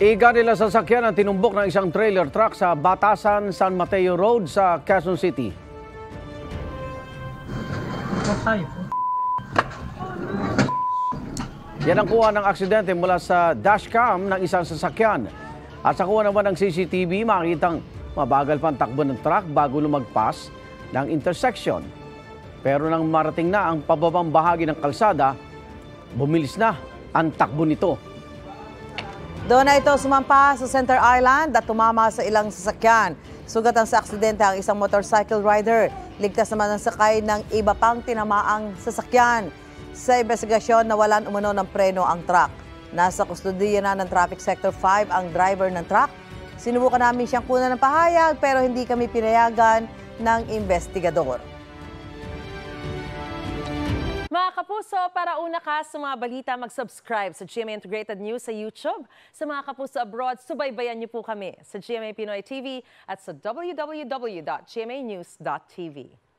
Iga nila sasakyan ang tinumbok ng isang trailer truck sa Batasan, San Mateo Road sa Quezon City. Yan ang kuha ng aksidente mula sa dashcam ng isang sasakyan. At sa kuha naman ng CCTV, makikitang mabagal pang takbo ng truck bago lumagpas ng intersection. Pero nang marating na ang pababang bahagi ng kalsada, bumilis na ang takbo nito. Doon na ito sumampa sa Center Island at tumama sa ilang sasakyan. Sugatan sa aksidente ang isang motorcycle rider. Ligtas naman ang sakay ng iba pang tinamaang sasakyan. Sa investigasyon, nawalan umano ng preno ang truck. Nasa kustudiya na ng Traffic Sector 5 ang driver ng truck. Sinubukan namin siyang kunan ng pahayag pero hindi kami pinayagan ng investigador. Mga kapuso, para una ka sa mga balita, mag-subscribe sa GMA Integrated News sa YouTube. Sa mga kapuso abroad, subaybayan niyo po kami sa GMA Pinoy TV at sa www.gmanews.tv.